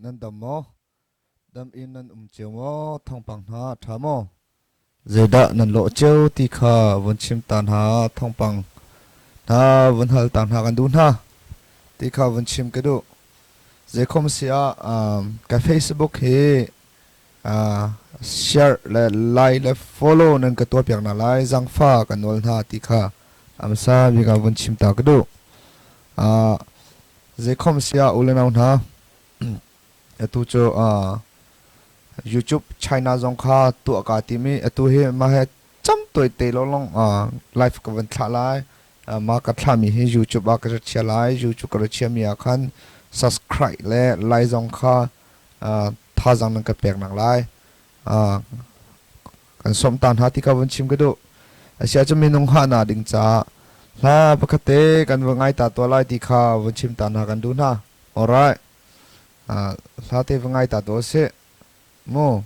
nan dam mo dam in nan chiu mo thong pang ha tha mo zeda nan lo cheu ti kha vun chim tan ha thong pang na vun hal tan ha kan dun ha ti kha vun chim ke do ze khom sia ka Facebook he share le like le follow nan ka to pyak na lai jang fa kan nol na ti kha am sa bi ka vun chim ta ke do ze khom sia ulen au na tu cho YouTube China zong kha tu ka ti mi tu he ma he cham toi te lo long live ka van thla lai ma ka thla mi he YouTube ka chia lai YouTube ka chia mi a khan subscribe le like zong kha tha jang nang ka pek nang lai kan som tan ha ti ka van chim ka do asia chami nong ha na ding cha la pakate kan wangai ta to lai ti kha van chim tan ha kan du na alright la te wangai ta to se mo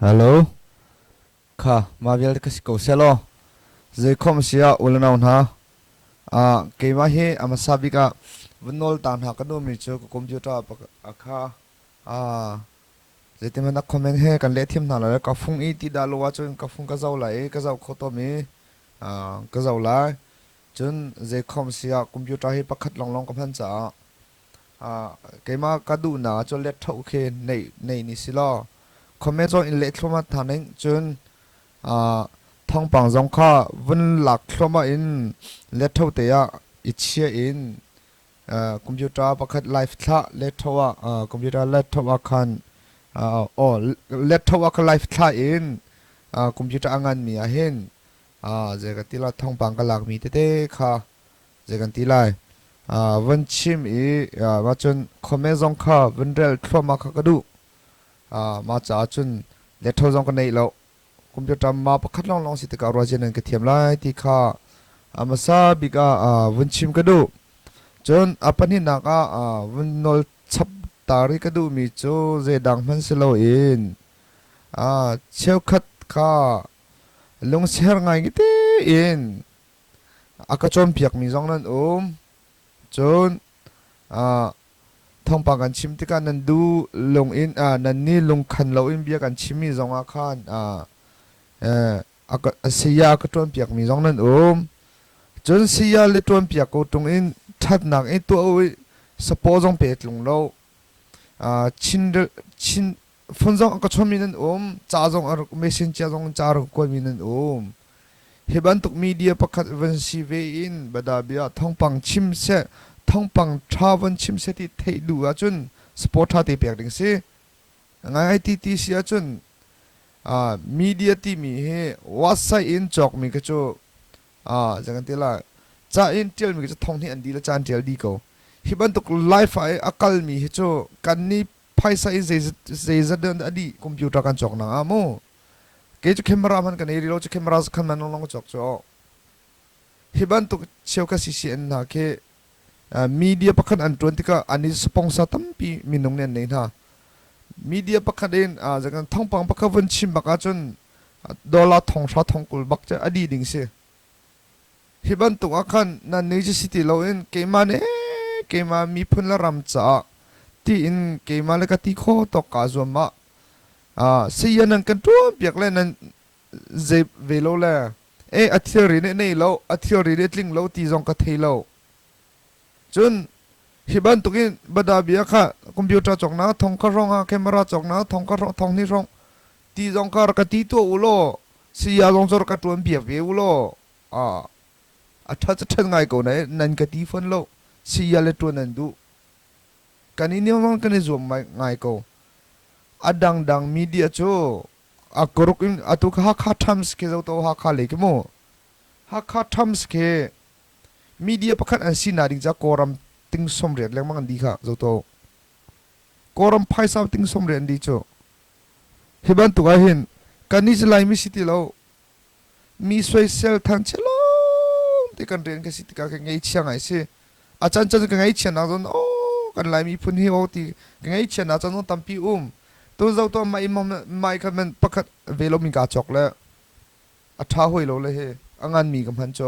hello kha mavial ka siko selo ze khom sia ulanaw na ke ma he amasabika vunol tan ha kanu mi chu computer akha ze te mana comment he kan le thim na la ka phung i ti da lo wa chun ka phung ka zaw lai ka zaw khoto mi ka zaw lai chun ze khom sia computer he pakhat long long ka phan cha ke ma ka du na cho let thau khe nei nei ni silo comment cho in le thloma thaning chun ท่องปังจงข้าวันหลักเข้ามาอินเลทเท่าเตียอิเชียอินคอมพิวเตอร์ประคัดไลฟ์ท่าเลทเท่าคอมพิวเตอร์เลทเท่าคันเลทเท่าคันไลฟ์ท่าอินคอมพิวเตอร์งานมีอาเห็นเจกันที่ละท่องปังกันหลักมีเต้ค่ะเจกันที่ไรวันชิมมาจนคอมเมจงข้าวันเรลเข้ามาขักดูมาจากจนเลทเท่าจงกันในเราคอมพิวเตอร์มาประคัดลองสิตการว่าเจนันก็เทียมไล่ที่ข้ามาซาบิกาวันชิมกันดูจนปันนี้นักวันนอลชับตาริกันดูมีโจเจดังมันสโลอินเชี่ยวขัดข้าลงเชื่อไงกิเตอินก็จนเปียกมีจงนั้นจนท่องปังกันชิมที่กันนั้นดูลงอินนั่นนี่ลงขันเราอินเบียกันชิมมีจงอาคารก็เสียก็จนเปียกมีจงนั้นจนเสียเลยจนเปียกก็ตรงอินทัดหนักไอตัวสปอร์จงเป็ดลงเราชินฝนจงก็ชอบมีนั่นจ้าจงเมสเซนเจอร์จงจ้าก็มีนั่นเฮบันตุกมีเดียประคัดวันซีเวอินบดาเบียท่องปังชิมเสท่องปังทราวันชิมเสที่เทดูจนสปอร์ตท่าที่เปียกดิ่งเสไงที่เสียจนมีเดียที่มีเฮวัดไซอินจอกมีกระโจจังกันที่ละจ้าอินเทลมีกระโจท่องที่อันดีละจานเทลดีก็เฮบันตุกไลฟ์ไออักลมีเฮโจกันนี้ไพ่ไซเซเดินอดีคอมพิวเตอร์กันจอกนะโมเกจแคมรามันกันเอริโลจะแคมราสขันมันลงจอกจ่อฮิบันตุกเชียวกับซีซีเอ็นนะเคมีเดียประคันอันตรวนที่ก็อันนี้สปอนเซอร์ตั้มปีมีนงเนียนเนี่ยนะมีเดียประคันเองจากการท่องปังประคันวันชิมบักจนดอลลาร์ทองชาทองกุลบักจะอดีตดิ่งเสียฮิบันตุกอาคันนั่นนิจิสิติเราเองเกมาเน่เกมามีพุ่นละรำจ่าที่อินเกมาเลกติโคตกกาจวมะเสียนั่นกันตัวเปียกเลยนั่นเจ็บเวโลเลยอัธยาศัยเนี่ยเราอัธยาศัยเนี่ยลิงเราตีจงกัดเทเราจนฮิบันตุกินบดาเบียค่ะคอมพิวเตอร์จงนะทองกระรองแคมราจงนะทองกระรองทองนี่รองตีจงกัดกัดตีตัวอุโลเสียจงจรกัดตัวเปียกเวอุโลถ้าจะทำไงก็เนี่ยนั่นกัดตีฟันโลเสียเลยตัวนั่นดูกันนี้เนี่ยมันกันเนี่ยzoomไงก็ดังมีเดียโจกรุกินตุกฮักฮัททัมสเคจะตัวฮักฮัลเลยกี่โมฮักฮัททัมสเคมีเดียประคันอันซีนาดิจ้ากอรัมติงสมเรียดเรื่องมันดีค่ะจะตัวกอรัมไพ่สาวติงสมเรียนดีโจฮิบันตุกเห็นกันนี้จะไล่มีสิทธิ์เรามีสวยเซลทันเชลที่กันเรียนกันสิทธิ์กันไงเชียงไงสิอาจารย์จะกันไงเชียงนะจนกันไล่มีพุ่นเหี่ยวที่กันไงเชียงนะจนตั้มปีตัวเจ้าตัวไม่คันมันประคัดเวลามีกาจอกแล้วท้าหวยเราเลยเฮ้งานมีกับพันโจ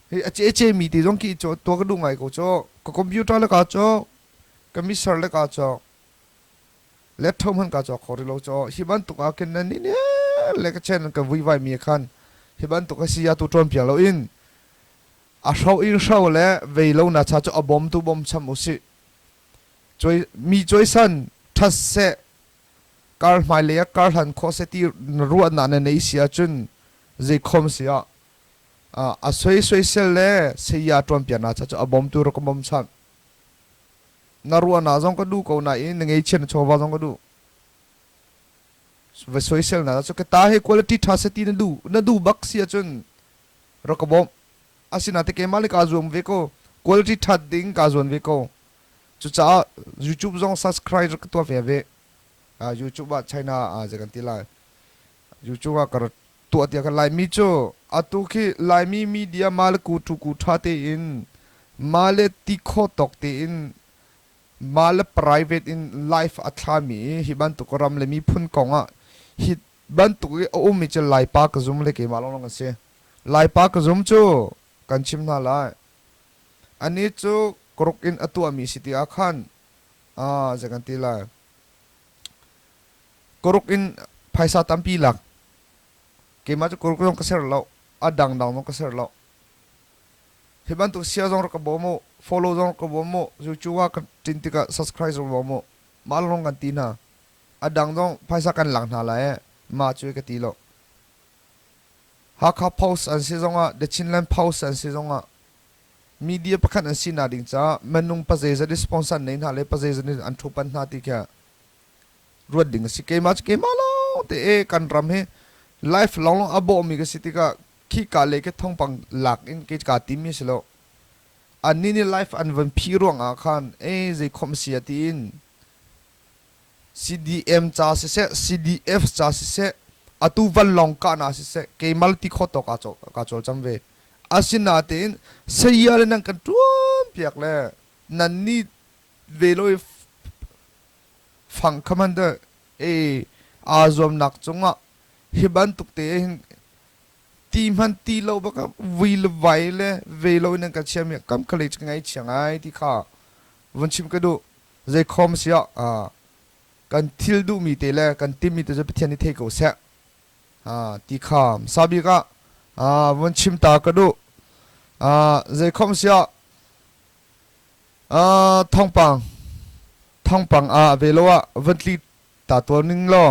เฮ้เจมีที่ตรงกี้โจตัวก็ดูไงก็โจก็คอมพิวเตอร์เลยกาจอกก็มิเซอร์เลยกาจอกแล็ปท็อปมันกาจอกขอที่เราโจฮิบันตุกอาเกนนั่นนี่เนี่ยเล็กเช่นกับวิวายมีคันฮิบันตุกเสียตัวตรวจเพียงเราอินเช้าอินเช้าแล้วเวลาหน้าชาจะบอมตัวบอมช้ำอุสิมีจอยสันทัศเซการหมายเลียการหันโคเซตีรัวนันในเสียจุนเจคอมเสียสวยเซลเล่เสียตรวมเปียนาจะบอมตัวรกบอมชันนารัวนาจงก็ดูเขาหน้าอินในเชียนชาวบ้านจงก็ดูสวยเซลนะจะก็ตาให้คุณภาพทัศตีนั่นดูบักเสียจุนรกบอมสินาที่เกมาลิกาจวมเวโก้คุณภาพทัศดิ้งกาจวมเวโก้จุดจ้า YouTube จง subscribe ก็ตัวเฟียเวYouTube ว่า China จะกันที่ไล YouTube ว่าก็ตัวเดียวกันไลมีโจตุกี้ไลมีเดียมาลกูทุกูท่าเตอินมาเลติโคตกเตอินมาเล private in life อัตรามีฮิบันตุกรำเลยมีพุ่นกงฮิบันตุกมีจะไลปากซุ่มเลยกี่มาลองกันเสียไลปากซุ่มโจกันชิมน่าไลอันนี้โจกรุกอินอตัวมีสิทธิอาคันจากกันทีละกรุกอินภายสาตัมปีหลักเกี่ยมาจะกรุกต้องกระเสือเราดังต้องกระเสือเราเห็นบ้านตัวเสียจงรักบ่โม follow จงรักบ่โมจู่จู่ว่ากันจินติกะ subscribe จงบ่โมมาลงกันทีน่ะดังต้องภายสากันหลังหาเลย มาช่วยกันตีโลหากเขา post อันซีซงอ่ะเดชินแลน post อันซีซงอ่ะมีเดียประคันอันซีนาดิงจ้ามันนุ่งปัจเจจะได้สปอนเซอร์เนี่ยฮะเลยปัจเจจะได้อันทุบปันนาติแค่รวดดิ่งสิเกมาจะเกมาแล้วแต่กันรำให้ไลฟ์ลองอับบ่มีก็สิติกาขี้กาเลยก็ท่องปังหลักอินกิจการทีมนี้สิโลอันนี้นี่ไลฟ์อันวันพิรวงอาคารจะคอมเสียตีน CDM จ้าสิเส CDF จ้าสิเสอตุวันลองกานาสิเสเกมัลติโคตกาโจจำเวอาศินาตีนเสียเลยนั่งกันตัวเปียกเลยนั่นนี่เวโลฟังคอมมานเดอร์อาจอมนักจงอ่ะฮิบันตุกเตะทีมันตีเราบักวิลไวเลยเวโลนั่งกันเชียมีกัมคลิกไงเชียงไงที่ข้าวันชิมก็ดูใจคอมเสียกันทิลดูมีเตะเลยกันทีมมีแต่จะไปเที่ยวนี่เทกูเสียที่ข้ามซาบิกะวันชิมตาก็ดูใจคอมเสียทองปังเวโลวันที่ตาตัวนึงล้อ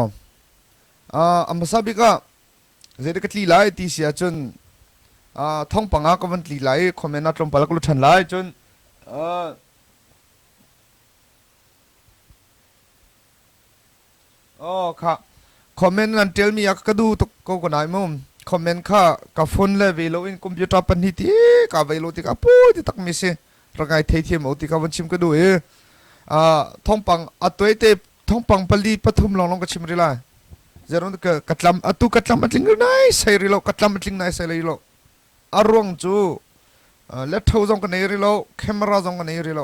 มาซาบิกะเจเด็กที่ไล่ที่เสียจนท่องปังก็วันที่ไล่คอมเมนต์นัดลงไปแล้วก็ลุชันไล่จนค่ะคอมเมนต์นั้นเทลมีอยากกระดูตกก็นายมุมคอมเมนต์ค่ะกับโฟนเลยเวลาอินคอมพิวเตอร์ปันหิที่กับเวลาที่กับปูที่ตักมิเสร่างกายเทียมเอาที่กับวันชิมกระดูท่องปังตัวเตะท่องปังผลิตปฐมลองกับชิมรีไลจะรู้ก็กัดลำกัดลำมันลิงไงใส่รีโลกัดลำมันลิงไงใส่รีโลอารมณ์จูเล็บเท้าจงกันในรีโลแคมราจงกันในรีโล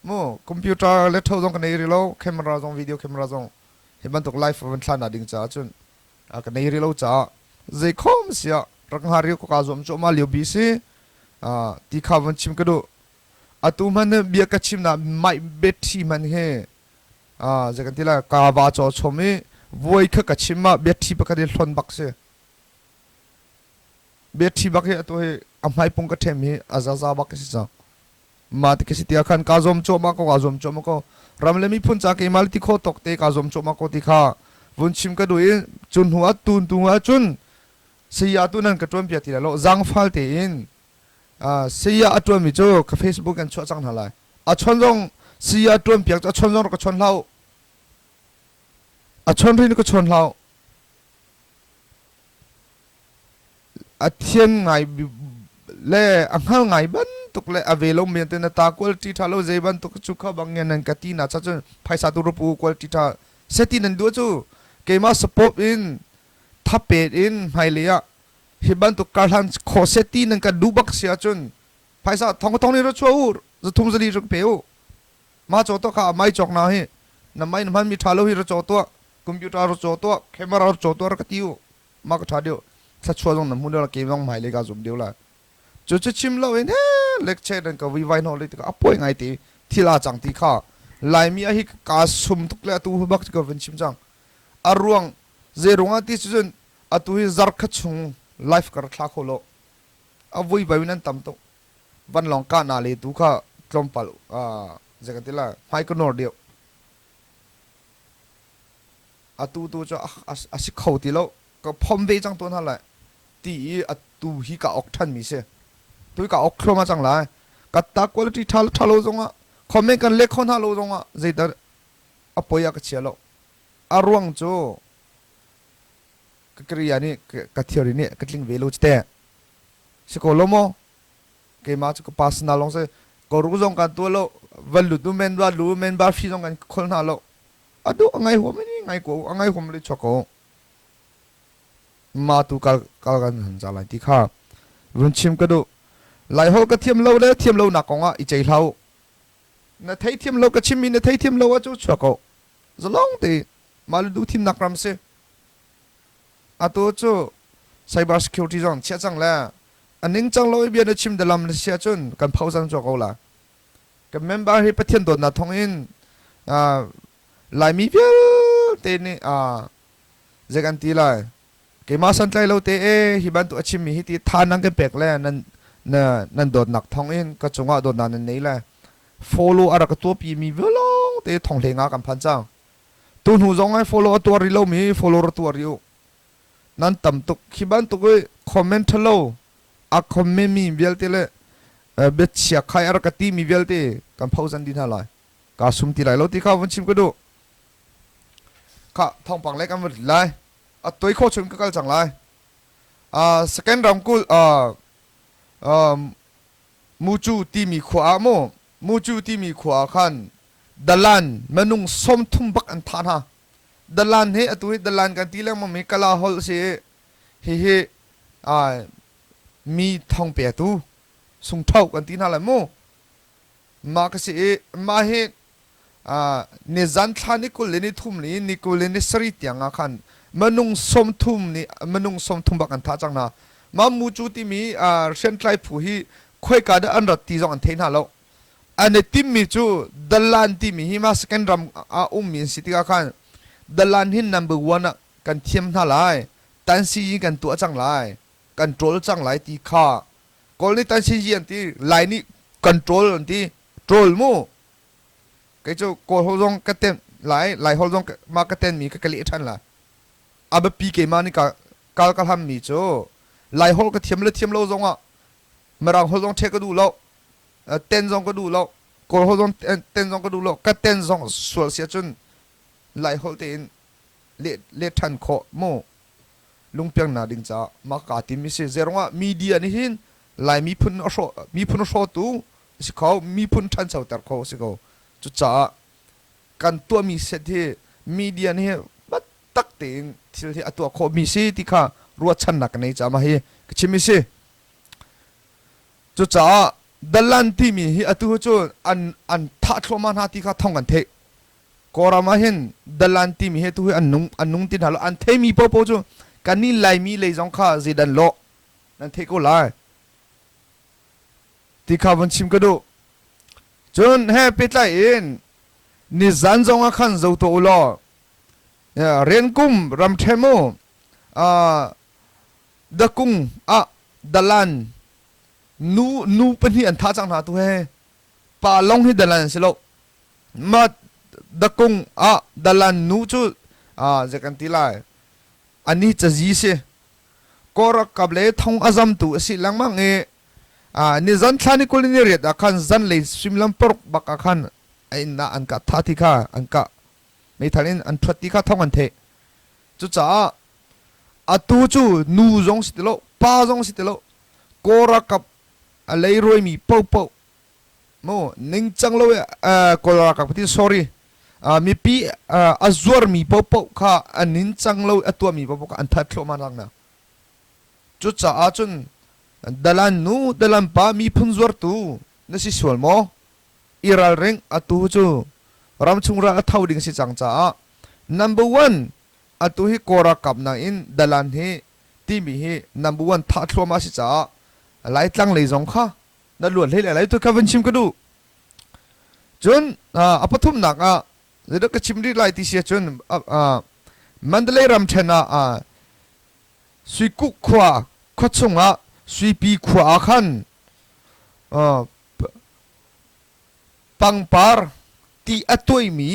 มูคอมพิวเตอร์เล็บเท้าจงกันในรีโลแคมราจงวิดีโอแคมราจงเห็นมันตกไลฟ์มันทันดิ่งจ้าจนกันในรีโลจ้าใจคอมเสียรักหาริโอก็กาจมโจมาเลียวบีซีที่ข้าวันชิมก็ดูตัวมันเบียกชิมน่ะไม่เบ็ดที่มันเฮจะกันที่ละกาบาจอชมีวัยขกชิมมาเบียที่ปกติหลอนบักเสเบียที่บักเฮตัวเฮอำไมปุ่งกระเทมเฮอาซาบักสิจ้ามาที่กสิทธิอาคารกาจมโจมาก็กาจมโจมาก็รำเลมีพุ่นจากเอมาลที่โคตกเตะกาจมโจมาก็ที่ข้าวันชิมก็ดูจุนหัวตุนตัวจุนเสียตุนันกระตุ้นเปียที่ละโลจังฟัลเตอินเสียตัวมิจูกับเฟซบุ๊กกันช่วยจังหาไรชนจงเสียตัวเปียกชนจงก็ชนเล่าชนที่นี่ก็ชนเราเทียนไงเล่อังเขาไงบันตุกเล่อเวลเมียนเตนตาคุณลิตี้ท่าเราเจ็บันตุกชุกเขาบางอย่างนั้นกตีน่าจะจนไพ่สาตุรูปูคุณลิตี้ท่าเซตินันดูจูเกมาสปอปอินทับเป็ดอินไฮเลียฮิบันตุกการทันโคเซตินันก็ดูบักเสียจนไพ่สาทองก็ทองนี่เราชัวร์จะทุ่มจะดีจุกเปียวมาโจตัวข้าไม่จอกนะเฮน้ำไม่น้ำมันมีท่าเราฮิเราโจตัวคอมพิวเตอร์โจตัวแคมราโจตัวก็ติวมากระทาเดียวสักช่วงนั้นมุ่งเดียวเกมต้องหมายเลขการจุดเดียวละจุดชิมเราเองเล็กเช่นนั้นก็วิวัยนอเลยก็อัปโวยไงตีที่ลาจังตีข้าลายมีอะไรกาสุมทุกเรื่องตัวบักก็เป็นชิมจังอารวงเจรุงอาทิตย์จุนตัวที่จาร์คัดชงไลฟ์ก็รักษาโคโลเอาวิวัยนั้นตั้มโตวันหลงกานาเลยตัวข้าจอมปัลจะกันที่ละไฮก็นอร์เดียวตัวจะสิเขาตีแล้วก็พอมเวจังตัวนั่นแหละตีตัวฮีกับออกทันมีเสตัวกับออกครมาจังไรกัตตาคุณลิตี้ท่าโลจงอ่ะคอมเมนต์กันเล็กคนท่าโลจงอ่ะใจแต่ปอยากเชียร์แล้วอารวงโจก็กรียานี่ก็เที่ยวนี่ก็ลิงเวลูจเตะสิโกโลโมเกมาจะก็พาสนาลงเสก็รู้จงกันตัวแล้ววันลุดูเมนบาลูเมนบาฟีจงกันคนท่าโลดูไงหัวไม่นี่ไงกูไงหัวไม่ได้ช็อกกูมาตุกัลกันหันจ่าไหลที่ข้าวันชิมก็ดูไหลหัวก็เทียมเล่าเลยเทียมเล่าหนักกงอ่ะอีใจเล่านาไทยเทียมเล่าก็ชิมมีนาไทยเทียมเล่าว่าจูช็อกกูจะลองตีมาดูทีมนักรำเสียตัวจูไซเบอร์ซิเคียวริตี้จังเชี่ยจังแล้วอันนี้จังเล่าอีเบียนชิมเดลัมเสียจนกันเผาจังช็อกกูละกันเมมเบอร์ให้ประเทศโดนนัดทองอินลายมีเพียงเตนี่เจกันตีลายเกมาสันใจเราเตฮิบันตัวชิมมีฮิตทานังกันเป็กแล้วนั่นโดนหนักท้องเองก็จงว่าโดนนั่นนี่แหละ follow อะไรก็ตัวปีมีเวลาเตทองเลงากันพันจัง ตุนหูจงให้ follow ตัวริโลมี follow ตัวริโอนั้นต่ำตุกขี้บ้านตุกเลยคอมเมนต์ทะโลอะคอมเมนต์มีเวลเตเลยเบ็ดเชียใครอารกตีมีเวลเตกันเผาสันดินหาลายกาสุมตีไรเราตีข้าววันชิมก็ดูข้าท่องปังเล็กกันหมดเลยตัวโคชุนก็กลจังเลยsecond round กูมูจูตีมีขวาโมมูจูตีมีขวาขันดัลลันมันนุ่งส้มทุ่มบักอันทานฮะดัลลันเฮอตัวดัลลันกันตีเรื่องมันมีกะลาฮอลเสียเฮมีทองเปียตูสุงเท่ากันตีน่าละโมมาก็เสียมาเฮเนจันทานิคุเลนิทุ่มนี่นิคุเลนิสริตยังอาคันมันนุ่งส้มทุ่มนี่มันนุ่งส้มทุ่มบักอันทาจังนะมามูจูตีมีเส้นไตรผู้ฮีค่อยกาดอันรัตตีจงอันเทน่าแล้วอันนี้ทีมมีจูดัลลันทีมีฮิมาสแกนรัมมีสิติกาคันดัลลันหิน number one กันเทียมท่าไรตันซีกันตัวจังไรกันโจลจังไรตีข้ากอลนี่ตันซีอันที่ไลน์นี่กันโจลอันที่โจลมู่ก็จะกอลฮอลงกันเต็มไลน์ฮอลงมากันเต็มมีก็กะลิทันละอาบปีเกมานี่กาลทำมีจูไลน์ฮอลก็เทียมเลยเทียมโลจงอ่ะมารังฮอลงเทก็ดูแล้วเต้นจงก็ดูแล้วกอลฮอลงเต้นจงก็ดูแล้วก็เต้นจงสวดเสียจนไลน์ฮอลเต้นเละทันโคโมลุงเปียงนาดิงจ้ามากาติมิเสเจรงว่ามีเดียนี่หินไลมีพุนโชตูสิเขามีพุนทันเสาแต่เขาสิเขาจุดจ้ากันตัวมีเสถีมีเดียนี่บัดตักเต็งที่ตัวเขามีเสที่ข้ารัวชันนักในจ้ามาเฮกชิมิเสจุดจ้าดัลลันที่มีฮิอตัวจูอันทัดโลมันหาที่ข้าท่องกันเทกอรามาเห็นดัลลันที่มีฮิตัวอันนุ่งตินฮัลอันเทมีปอปจูกันนี่ไลมีเลยจงข้าเจดันโลนั่นเทก็ไลที่ข้าวันชิมก็ดูจนเฮปิดไลเอ็นนิจันจงอาขันเจ้าตัวอุลอเรียนกุมรำเทโมดะกุงดัลลันนูเป็นที่อันท่าจังหาตัวเฮป่าลงที่ดัลลันสิโลมาดะกุงดัลลันนูจูจะกันทีไลอันนี้จะจีเสก็รักกับเล่ทองอาซัมตัวสิลังมังนี่จันทานิคุลินิเรียดอาคันจันเลยสิมลัมปรกบักอาคันไอ้น่าอันกะท่าที่ข้าอันกะไม่ทันอันทัดที่ข้าท่องอันเทจุดจ้าตูจูนูจงสิตโลป้าจงสิตโลก็รักกับอะไรรวยมีเป้าโมนิ่งจังเลยก็รักกับที่ sorryมีปีazur mi popo kha anin changlo atwa mi popo an that thlo man langna chu cha a chun dalan pa mi phunzur tu nasi swal mo iral reng atu chu ramchungra athau ding si changcha number 1 atu hi kora kap na in dalan he ti mi he number 1 tha thlo ma si cha lai tlang lei jong kha na luan le lai tu ka van chim ka du chun apathum nakเด็กก็ชิมดีไลที่เสียจนมันเลยรำเทน่าสุยกุขวาขดส่งสุยปีขวาขันปังปาร์ตีอตัวมี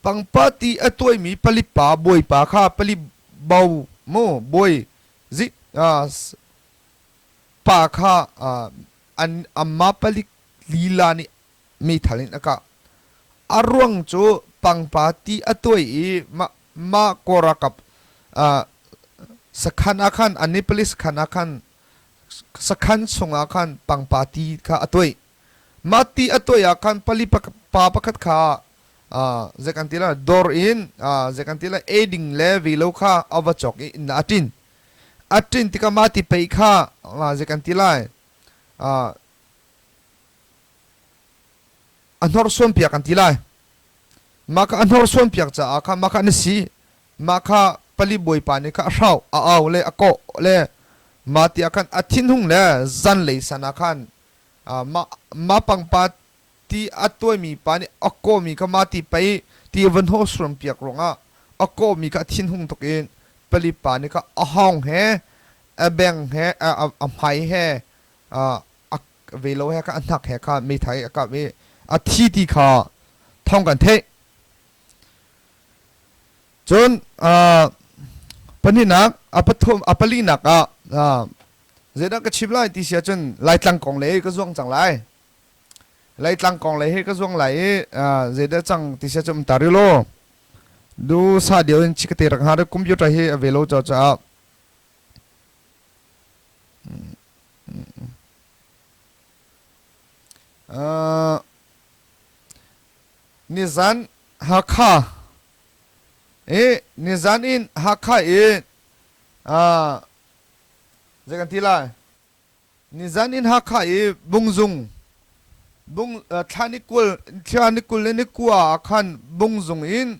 ปังปาตีอตัวมีผลิตป่าบวยป่าข้าผลิตเบาโม่บวยจิป่าข้าอันมาผลิตลีลานี่มีทะเลนะกะอารวงจูปังปาตีอตัวมาโกรักับสักขันอาคันอันนี้ผลิตสักขันอาคันสักขันส่งอาคันปังปาตีข้าอตัวมาตีอตัวอาคันผลิตปาปักข้าเจกันทีละดอร์อินเจกันทีละเอดิ้งเลวิโลข้าอวจอกอินอัตินที่ก็มาตีไปข้าเจกันทีละอันฮอร์ส่วนเปียกันทีไรมาค่ะอันฮอร์ส่วนเปียกจ้าค่ะมาค่ะนี่สิมาค่ะผลิตบวยปานี่ค่ะเราเอาเลยอโกเลยมาที่อาคันอาทิตย์หุ่งเลยจันเลยสนาคันมาปังปาที่อัตัวมีปานี่อโกมีค่ะมาที่ไปที่วันฮอร์ส่วนเปียกลงอโกมีค่ะอาทิตย์หุ่งตกเองผลิตปานี่ค่ะห้องเฮแบงเฮไฮเฮเวโลเฮค่ะอันหักเฮค่ะไม่ไทยก็ไม่อาทิตย์ที่ข้าท่องกันเท จนปนินักปฐมปลีนักเจดักก็ชิบไล่ที่เสียจนไล่ตังกองเลยก็ช่วงจังไล่ตังกองเลยก็ช่วงไล่เจดักจังที่เสียจนตาริโลดูซาเดียวชิคเตอร์หาคอมพิวเตอร์ให้เวลจ้านิซันฮักคานิซันอินฮักคาจะกันทีละนิซันอินฮักคาบุงซุงบุงทานิกุลเลนิกัวคันบุงซุงอิน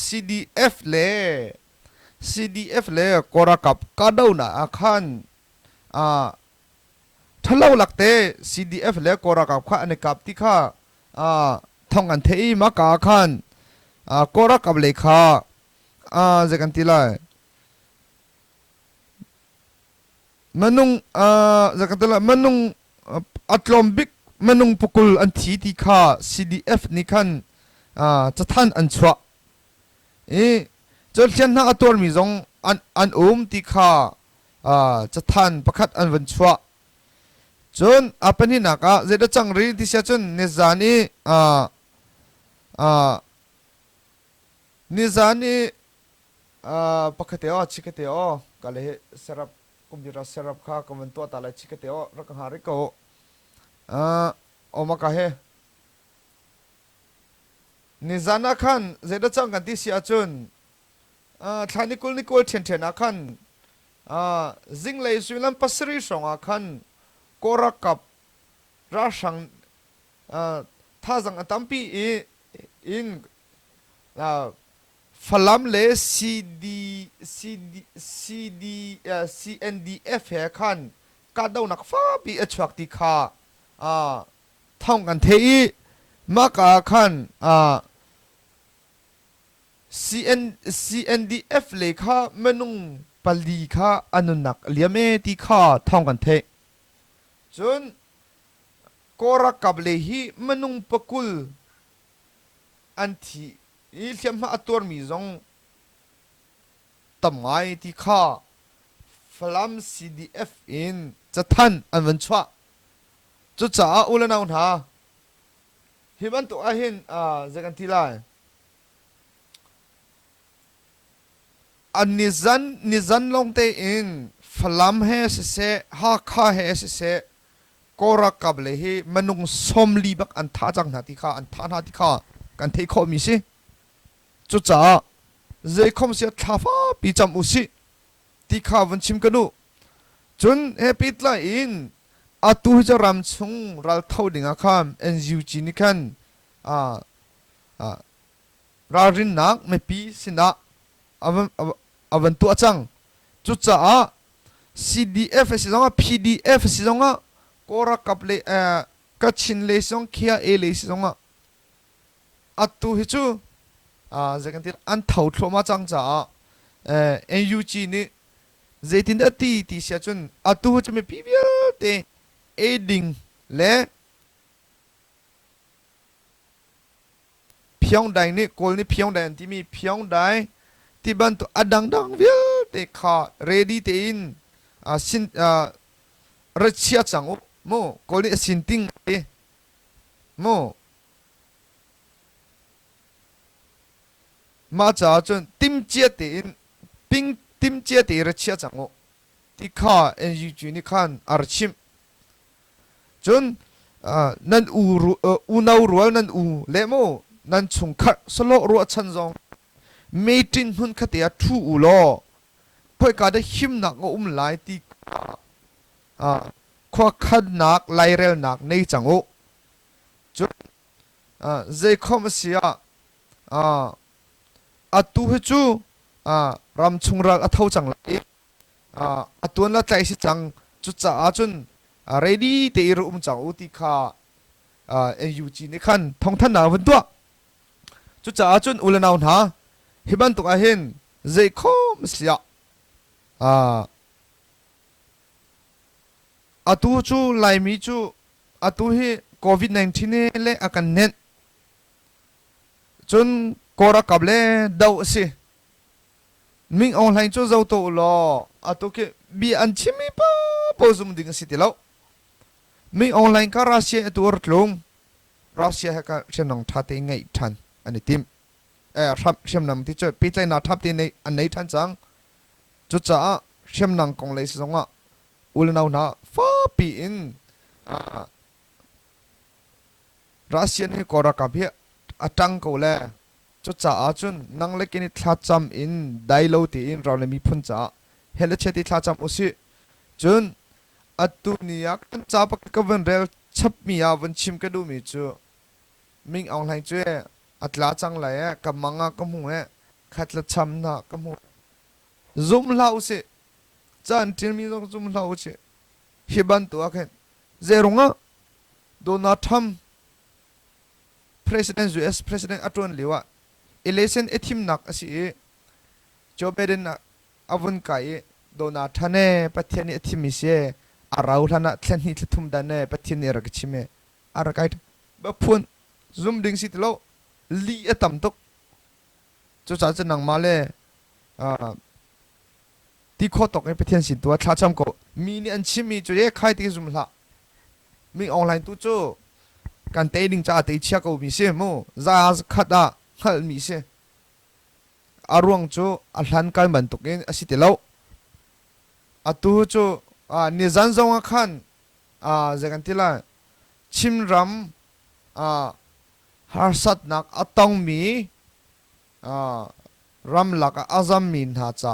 CDF เล่ CDF เล่กอรักับกาดาวนะคันถ้าเราหลักเตะ CDF เล่กอรักับข้าอันกับที่ข้าท่องกันเทอีมากาคันกอรักับเลขาจะกันทีละมันนุ่งจะกันทีละมันนุ่งอัตลมบิกมันนุ่งปุกุลอันทีที่ข้า CDF นี่คันจะท่านอันชัวจนเช่นนักตัวมีจงอันที่ข้าจะท่านประคัดอันวันชัวจนเป็นที่นักเจดจังรีที่เสียจนนิจานีประคัดเตอชิคเตอก็เลยเสรับคอมพิวเตอร์เสรับข้าก็มันตัวตาเลยชิคเตอรักหาริโกอมาคาเฮนิจานาคันเจดจังกันที่เสียจนทานิคุลเทนอาคันจิงเลยสุนันปัสริสองอาคันกอรักกับราชังท่าจังตัมปีอินฟลัมเล CNDF เฮคันกาดาวนักฟ้าปีเอชวักติขาท่องกันเทอีมากาคันCNDF เลขาเมนุงปลีขาอนุนักเลียเมติขาท่องกันเทจนกอรักกับเลหีเมนุงปกุลอันที่อีเลียมมาตัวมีจงตำไงที่ขาฟลัม CDF อินจะทันอันวันชัวจุดจ้าอุลนาอุนหาฮิบันตัวอาหินจะกันทีไรอันนิจันลงเตอินฟลัมเฮสเซฮักคาเฮสเซกอรักกับเลยฮีมันนุ่งสมลีบักอันท่าจังนาติข้าอันท่านาติข้ากันเทคอมิสิจุดจ้าเจคอมเสียท้าฟ้าปีจำอุสิติข้าวันชิมกันดูจนเฮปิดไลอินอาตูจะรำชงรัลเท่าดิ่งอาคามเอ็นยูจีนิคันรารินนักไม่ปีสินะอวันตัวจังจุดจ้า CDF สิจัง PDF สิจังกอรักกับเลยกัดชินเลยสิจังเขียเลยสิจังอัตุฮิจูจะกันที่อันเท่าทมาจังจ้าNUGนี่เจตินดตีเสียจนอัตุฮิจูไม่ปีเบียเตดิงเล่เพียงใดนี่กอลนี่เพียงใดที่มีเพียงใดที่บันตุอดังเวลเตข้า ready เตอินสินรัชเชียจังโมกอลนี่สินติงโมมาจากจนติมเจียเตอินปิงติมเจียเตรัชเชียจังที่ข้าเอ็นยูจีนี่ขันอาร์ชิมจนนั่นอูนาวรัวนั่นเลโมนั่นชงคัดสโลรัวชันจงเมตินหุ่นขัดยาทูอุโลเพื่อการได้หิมหนักอุ้มไหลที่ขวาขัดหนักไหลเร็วหนักในจังโอจนเจคอมเสียอัตุฮิจูรำชงรักอัทเอาจังไหลอัตัวนั้นใจสิจังจุดจ้าจนready เตอรุมจังอุติข้าNUG นี่ขันท่องท่านนาวันตัวจุดจ้าจนอุลนาวนาฮิบันตุกอาหินเจคอมเสียอัตุจูไลมิจูอัตุฮิโควิด-19นี่เละอากันเน็ตจนกอรักกับเล่ดาวสิ mình online cho dâu tổ lo à tôi cái bị ăn chim mi pa zoom ding city lo mình online cả Russia tôi rất luôn Russia hay cả xem nông thắt ngay thằng anh tim thắp xem nông thì chơi bị tay nào thắp thì này anh ấy thằng chẳng chút chả xem nông công lấy xong á ul nào na phá bị in Russia này có ra cái atang ko le cho cha chun nang le kini thla cham in dailo ti in raw le mi phun cha hele cheti thla cham osi chun atu niak tan cha pak ka van rel chap mi ya van chim ka du mi chu ming online chu atla chang la ya ka manga ka mu e khat la cham na ka mu zoom lau se chan tin mi zoom lau che hiban tu akhen zerunga dona tham President US President atron liwa election ethim nak asi Joe Biden na avun kai dona thane pathiani ethim se arau thana thlani thum dane pathiani rak chime arakai ba phun zoom ding sit lo li atam tok chu cha chanang male ti kho tok e pathian sin tua thla cham ko mi ni an chimi chu ye khai ti zoom la mi online tu chuกันเตดิงจ้าเตเชียก็มีเสียมูซาสขัดขัดมีเสียอารวงจูอัลฮันกันบันตุกินอสิติเลวอตูจูนิจันซงขันเจกันติละชิมรัมฮาร์สัตนักอตองมีรัมลักอาซัมมินหาจ้า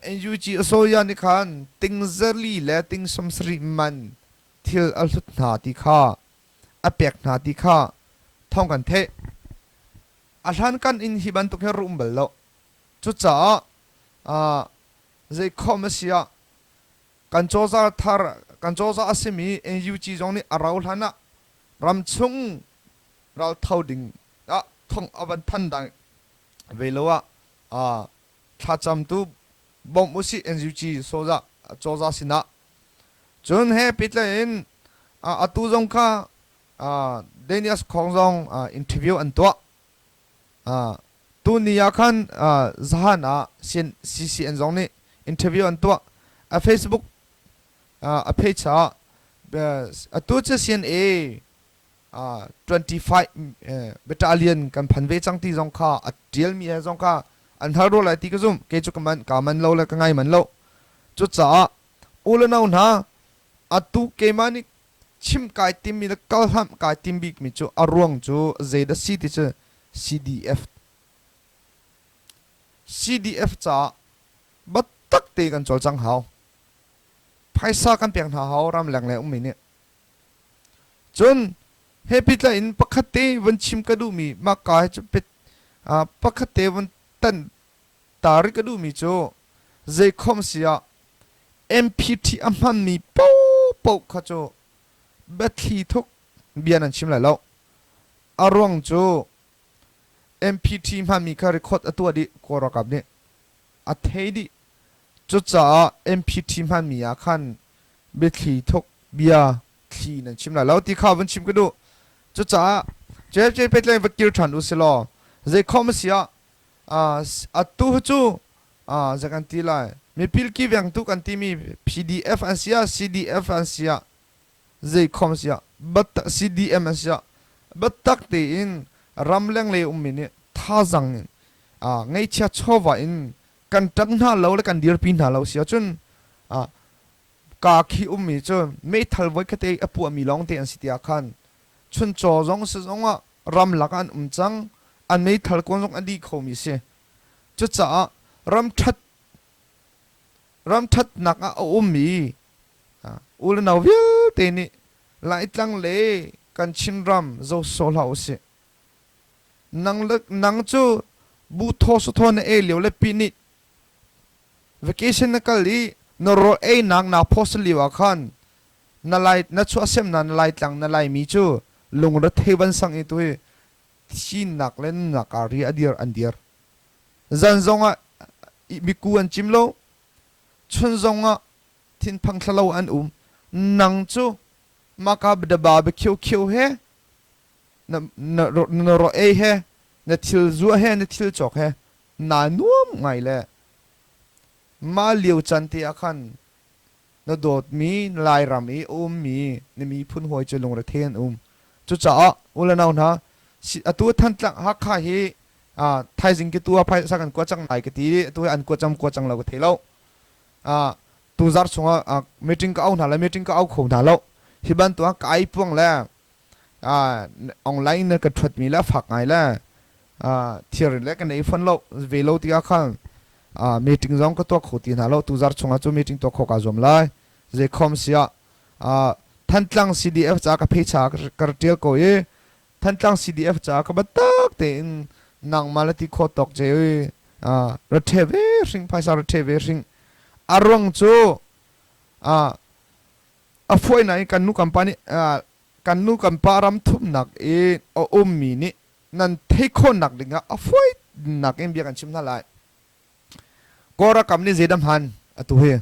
เอ็นยูจีโซยานิขันติงเซลีและติงสมสริมันทิลอัลสุดนาติข้าอเปียกนาติข้าท่องกันเทอาหารกันอินฮิบันตุกเฮรุมเบลโลจุดจ้าเจคอมเสียกันโจซาทาร์กันโจซาอาซิมีเอ็นยูจีจงนี่อาราวลานะรำชุงเราเท่าดิ่งท่องอวันทันดังเวลว่าถ้าจำตูบอมอุสิเอ็นยูจีโซซาโจซาสินะจนเฮปิดเลยอตูจงข้าเดนิสของจงอินเทอร์วิวอันตัวตัวนี้อยากขันสถานะซีอันจงนี่อินเทอร์วิวอันตัวเฟซบุ๊กเพจตัวจะเซียน25 battalion กันพันเวจังที่จงข้าเดียลมีจงข้าอันทารุไลที่กระซุ่มเกจุกมันกามันเล่าเลยก็ง่ายมันเล่าจุดจ้าอุลนาอุนาตัวเกมานี่ชิมกายติมมีแล้วก็ทำกายติมบิกมีจูอารวงจูเจดซีที่จะ CDF จ้าบัดตักเตกันจอลจังหาวไพศากันเปียงหาวรำแหลงแหลงมีเนี่ยจนเฮปิตละอินปกติวันชิมกระดูมีมากายจะเป็นปกติวันตันตาริกระดูมีจูเจคอมเสีย MPT อัมพันมีปูขจูเบ็ดทีทุกเบียนันชิมไหลแล้วอารวงจู MPT มันมีการรีคอร์ดตัวดีกว่ากับเนี่ยอัฐเดีจุดจ้า MPT มันมีอาคันเบ็ดทีทุกเบียทีนั่นชิมไหลแล้วที่ข้าวันชิมก็ดูจุดจ้าเจ๊เป็นเลยวัดกิรชันอุสิลอเจคอมเสียตัวจูจากกันทีไรมีพิลกี้แบงตุกันที่มี PDF อันเสีย CDF อันเสียเจคอมเสียบัต CDM อันเสียบัตตักตีอินรำเลี้ยงเลยมินท่าจังไงเชียชอบว่าอินกันจังหน้าเราและกันเดียร์ปีนหน้าเราเสียจนกาขี้มิจนไม่ทันไว้ก็เตะปัวมีลองเตะอันสิทธิอาคันชนจอจงสจงว่ารำหลักอันจังอันไม่ทันกวนจงอันดีเขามีเสียจุดจ้ารำทัดหนักมีอุลนาวิวเตนี่หลายตั้งเลยกันชินรำโจโซลาอุสินังจูบูทอสุทอนเหลียวเลปีนิvacation นักลีนรอนังนาโพสลีวาคันนาไลนัชัวเซมนันไลตังนาไลมีจูลงรถเทวันสังอิตุยชีนักเล่นนักอารีอเดียร์อันเดียร์จันจงมีกูอันจิมโลชนจงทินพังทะเลอันนังจูมากับเดบาร์บีคิวเฮนรอเฮนทิลซัวเฮนทิลจอกเฮนานุ่ม ngay le ma liu chan ti akhan na dot mi lai ram mi mi ni mi phun hoi che long ra then chu cha ula naw na atu than tlang ha kha hi thai jing ki tua phai sa kan ko chang nai ke ti tu an ko chang lo ko thelo tu zar chunga meeting ka au na la meeting ka au kho na lo hi ban tu kai puang la online ka thot mi la phak ngai la theory le kan ei phon lo ve lo ti khang meeting zong ka to kho ti na lo tu zar chunga chu meeting to kho ka zom lai je khom sia than tlang cdf cha ka phe cha kar tel ko e than tlang cdf cha ka ba tak te nang malati kho tok je ra theve ring phai sa ra theve ring arong chu a foi nai kan nu company kan nu kan param thum nak e mi ni nan thei kho nak dinga a foi nak em bia kan chim na lai kora kam ni zedam han atu he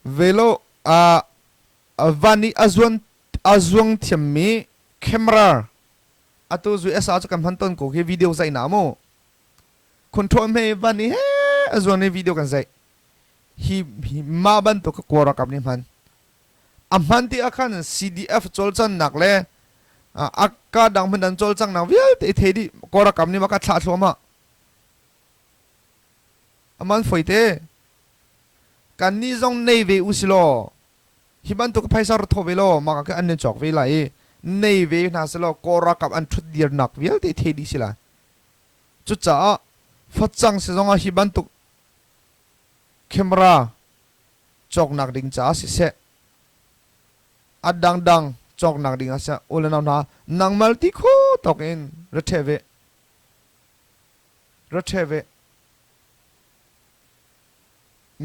velo vani azwang thiammi camera atu zu esa cha kam han ton ko he video sai na mo control me vani he azwang ne video kan sai hi ma ban to ka kora kam ni man amhan ti akhan cdf chol chan nak le akka dang man dan chol chang na vial te thedi kora kam ni ma ka thla thloma aman foite kan ni zong nei ve usilo hiban to ka phaisa ro thovelo ma ka an ne chok ve lai nei ve na selo kora kam an thut dir nak vial te thedi sila chu cha phachang se zonga hiban to camera chok nak ding cha si se adang dang chok nak ding asa ulana na nang malti kho tokin ratheve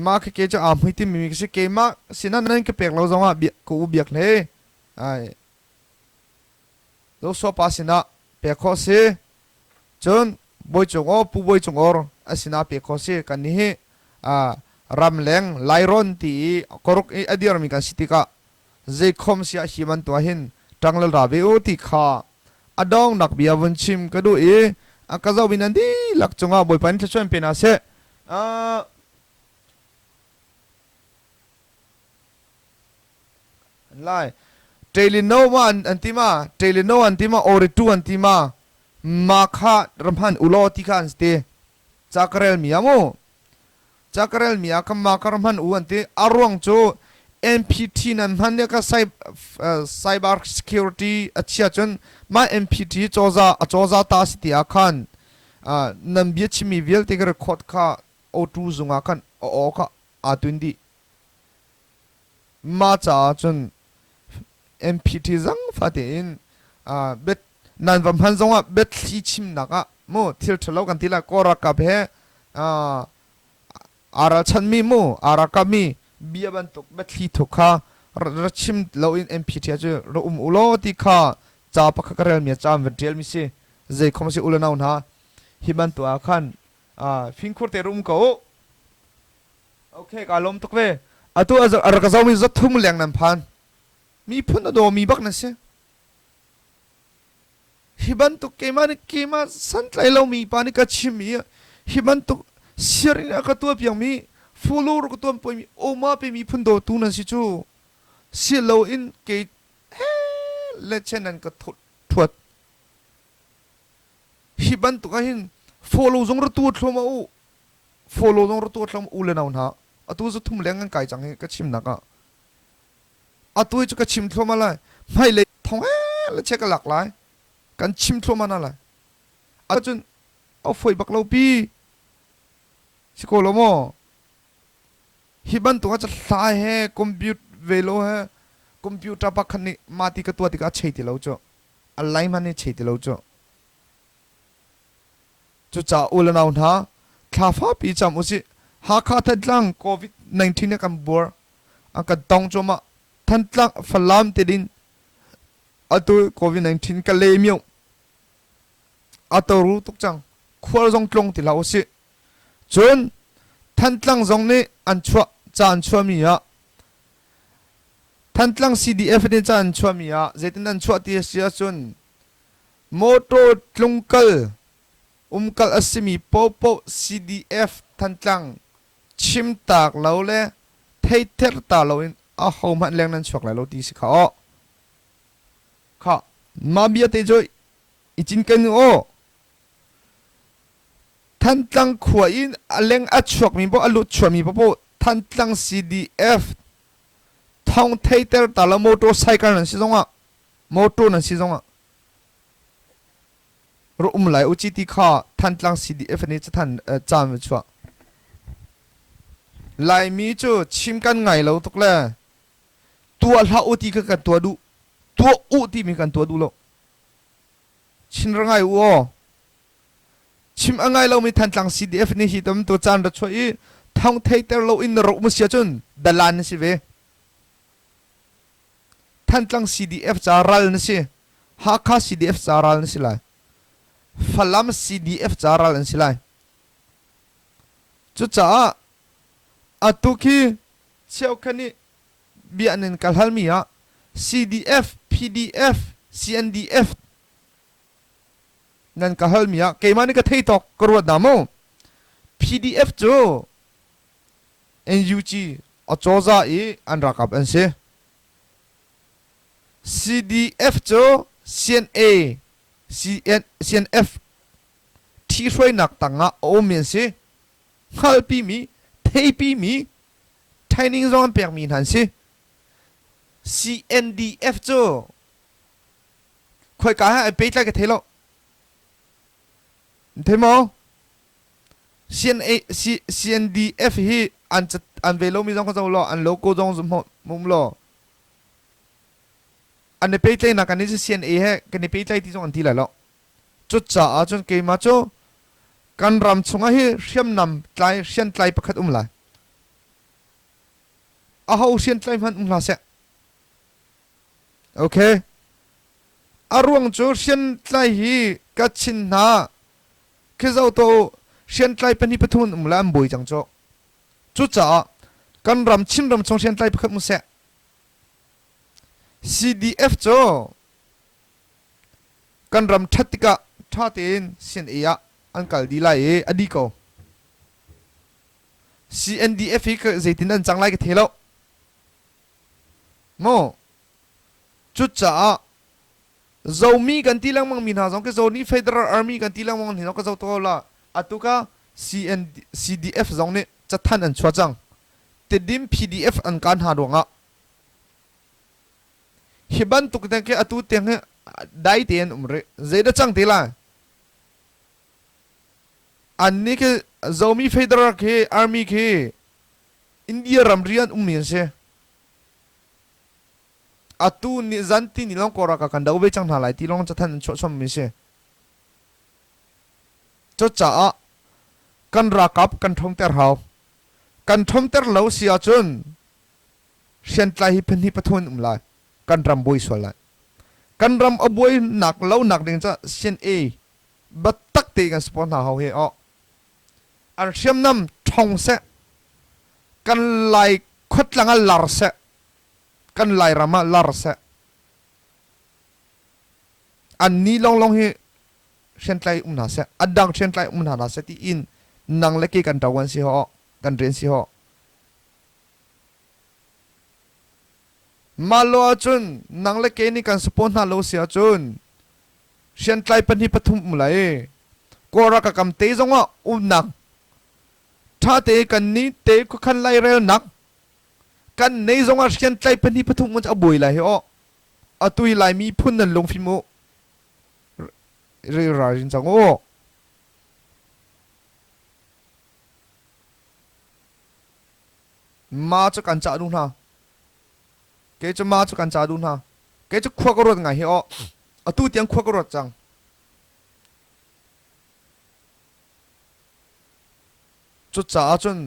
ma ke cha amhiti mi se ke ma sinan nan ke pek lo zonga bi ko biak le ai do so pasina pe kho se chon boi chung o pu boi chung or asina pe kho se kan ni he ramleng lairon ti korok adir mi kan sitika je khom sia himan to hin tanglal rabe o ti kha adong nak bia won chim ka do e akazaw binan di lak chunga boy pan thachon pena se lai telino antima ore tu antima makha ramhan ulo ti khan ste chakrel miamo chakrel mia kam makaramhan uante arwang cho mpt nan hanne ka cyber security achia chon ma mpt choza ta sti akhan nam bia chimi vel te gar khot kha o2 zunga khan o kha a20 ma cha chon mpt zang fatin bet nan vam han zonga bet thi chim naka mo thil thalo kan tila kora ka bhe ara chanmi mo ara kami bia ban tok bathi thoka rachim lo in mpt aju ro ulo ti kha cha pakha karel mi cha metel mi se je khom se ulana unha hiban to akhan fingkhur te rum ko okay ka lom tokwe atu ar ka zawmi zat thum leng nam phan mi phun do mi bak na se hiban to kema san tlai lo mi pani ka chimi hiban to sirin aka tua piang mi follow ro ko poi mi o ma pe mi phun do tu na si chu si lo in ke le chenan ka thuat hiban to ka hin follow zong ro tu thloma u follow zong ro tu thlom u le naun ha atu zu thum leng an kai chang he ka chim na ka atu chu ka chim thloma la mai le thong le che ka lak lai kan chim thloma na la achun au foi bak lo pi sikolomo hiban tu cha sa he compute velo he computer pakhani mati ka tua ti ka chei ti lo cho alai mani chei ti lo cho chu cha ulana unha khafa pi cham usi ha kha thadlang covid 19 ne kam bor aka dong choma thantlang falam te din atu covid 19 ka le myo atoru tuk chang khwal jong tlong ti la usi chun thantlang zong ne an chwa chan chwa mi ya thantlang cdf ne chan chwa mi ya zetin an chwa ti sia chun moto tlungkal kal asimi popo CDF than tlang chim tak lo le thei ter ta lo in a hom han leng nan chok la lo ti si kha o kha ma bia te joy ichin kan o than tlang khua in aleng a chok mi bo alu chwa mi bo than tlang CDF thong thei ter ta la motorcycle nan si zonga motor nan si zonga ro lai uchi ti kha than tlang CDF ni cha than cham chwa lai mi chu chim kan ngai lo tok le tua la uti ka kan tua du tua uti mi kan tua du lo chin rangai u chim angai lo mi than tlang CDF ni hi tom to chan ra choi thong thei ter lo in ro mu sia chun dalan si ve than tlang CDF cha ral na si ha kha CDF cha ral na si lai falam CDF cha ral na si lai chu cha atuki cheu khani bianen kalhalmia CDF PDF CNDF nan kalhalmia keimani ka thei tok korwa damo PDF chu NUG achoza e anrakap anse CDF chu CNA CNF thi roi nak tanga omen se khalpi mi thei pi mi training zone per min han se CNDF chu khoi ka ha pe tla ke thelo themo CNDF hi an velo mi zong ko lo an logo zong zum mum lo an ne pe tla na kan ni CNA he kan ni pe tla ti zong an ti la lo chu cha a chun ke ma chu kan ram chunga hi hriam nam tlai hrian tlai pakhat la a ho hrian tlai man la se okay arwang chu hrian tlai hi ka chin na ke zo to hrian tlai pani pathun la am boi chang cho chu cha kan ram chin ram chong hrian tlai pakhat mu se CDF cho kan ram thatika thatin sin ya ankal di lai adi ko CNDF ka zaitin an changlai ke thelo mo chu cha zomi kan tilang mang min ha jong ke zoni federal army kan tilang mang hin ka zo to la atuka CDF jong ne chathan an chwa chang te dim PDF an kan ha donga hiban tuk tang ke atu teng dai ten umre zeda chang te la anni ke zomi federal ke army ke india ramrian umien se atu ni zanti ni long kora ka kan dau be chang halai ti long chathan cho som mi se cho cha kan ra kap kan thong ter hau kan thom ter lo sia chun sian tlai hi phen hi pathun lai kan ram boi so lai kan ram aboi nak lo nak ding cha sian a bat tak te kan spon ha hau he o ar siam nam thong se kan lai khot langa lar se kan lai rama lar se an ni long long hi sian tlai na se adang sian tlai na se ti in nang le ki kan tawan si ho kan ren si ho malo chun nang le ke ni kan support na lo sia chun sian tlai pan hi pathum mulai kora ka kam te zonga nak tha te kan ni te ko khan lai rel nak kan nei zonga sian tlai pan hi pathum mun aboi lai ho atui lai mi phun nan long fi mo re ra rin chang o ma cho kan cha du na ke cho ma cho kan cha du na ke cho khwa ko ro ngai he o atu tiang khwa ko ro chang chu cha chun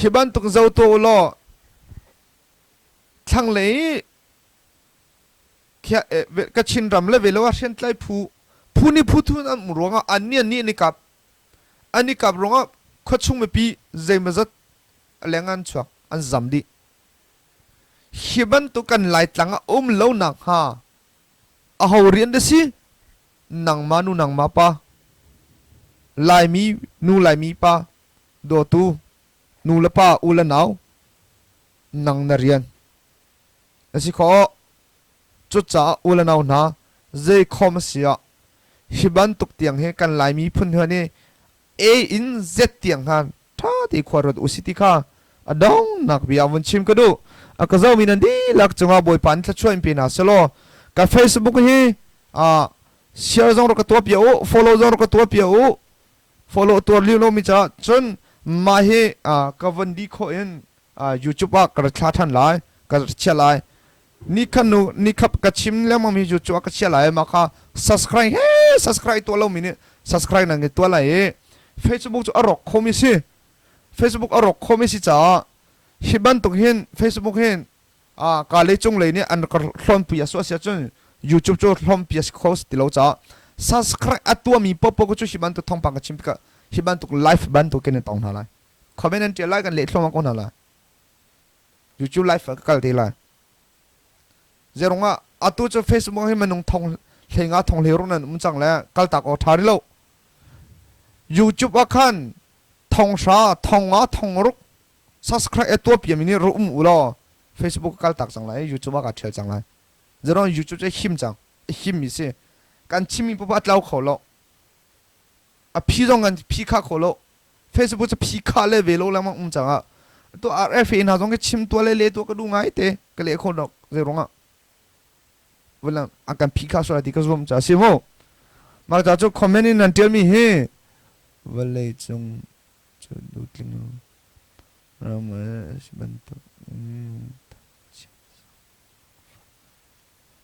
hiban tuk zo to lo thang le kya ka chin ram le velo a shen tlai phu ni phu thu an muronga ani ani kap ronga khochung me pi zeimazat lengan chuak an zamdi hiban tu kan lai tlanga lo nak ha a ho rian de si nang manu nang ma pa ลายมีนูลายมีปะโดตูนูละปะอุละนาวนังนาเรียนสิขอจุดจ้าอุละนาวนะเจคอมเสียฮิบันตุกเตียงให้กันลายมีพุ่นเฮนี่เออินเซเตียงฮันท่าที่ขวารถอุสิติค่ะอดองนักบิอาวันชิมก็ดูก็จะมีนันดีลักจังหวะบอยปันจะช่วยปีน่าสโลกับเฟซบุ๊กฮีเชียร์จงรกตัวเปียว follow จงรกตัวเปียว follow ตัวลิโลมิจ้าจนมาเฮกับวันดีโคเอ็นYouTube กระชากทันไลกระเชียไลนี่ขันูนี่ขับกระชิมแล้วมันมี YouTube กระเชียไลมาค่ะ subscribe เฮ้ subscribe ตัวเรามีนี่ subscribe นั่นก็ตัวอะไรFacebook จะอร่อยคอมิสิ Facebook อร่อยคอมิสิจ้าฮิบันตุกเห็น Facebook เห็นการเลี้ยงเลยเนี่ยอันก็ล้มปียสวเสียจน YouTube จะล้มปียสโคสติโลจ้า subscribe ตัวมีป๊อปก็จะฮิบันตุกทองปังกระชิมก็ฮิบันตุกไลฟ์บันตุกเกินตองนั่นแหละคอมเมนต์เจอไลค์กันเลี้ยงมาก่อนนั่นแหละ YouTube ไลฟ์ก็ได้ละเจรงอ่ะตัวจะ Facebook ให้มันนุ่งทองเลี้ยงทองเลี้ยงนั่นมันจังแล้วก็ตักออกทาริโล YouTube ว่าขันทองชาทองทองรุก subscribe ตัวเปียมินี่รู้อุลอ Facebook ก็ตักจังเลย YouTube ว่าก็เชื่อจังเลยเจรง YouTube จะหิมจังหิมมิสิการชิมิปุ๊บอัดเล่าเขาโลพี่ตรงกันพี่ข้าเขาโล Facebook จะพี่ข้าเลยเวโลแล้วมันจังตัว RFA น่าต้องก็ชิมตัวเล่ตัวก็ดูง่ายเตะก็เลยคนดอกเจรงเวลาอาการพี่ข้าสุดที่ก็รวมจ้าสิโมมาจากจุดคอมเมนต์นั่นเดียวมีเฮเวลาจงจุดดูทิ้งเราเมื่อสิบันตุ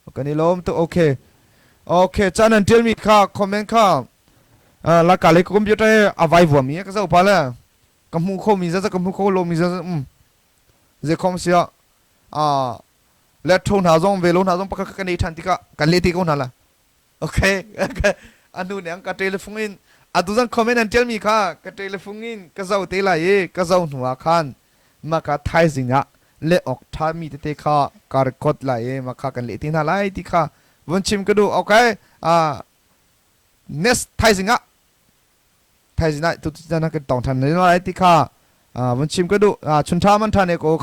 โอเคนี่ล้มตัวโอเคจ้านั่นเดียวมีข้าคอมเมนต์ข้าลักการเล่นคอมพิวเตอร์เอาไว้หัวมีก็จะเอาไปแล้วกำมือเขามีจะกำมือเขาลงมีจะจะคอมเสียและทุนหาจงเวลหาจงปะกันในทันทีก็กันเล่นที่เขานั่นแหละโอเคอันนู้นเนี่ยก็เทเลฟงอินดูจังคอมเมนต์นั่นเจอมีค่ะก็เทเลฟงอินก็จะเอาเทเลก็จะเอาหัวขันมาก็ไทยสิงะเล่ออกท่ามีเตะค่ะการกดไล่มาค่ะกันเล่นที่นั่นไล่ที่ค่ะวันชิมก็ดูโอเคnext ไทยสิงะไทยสิงะตุกจันนักตองทันในไล่ที่ค่ะวันชิมก็ดูชุนทามันทันเอกโอค่ะ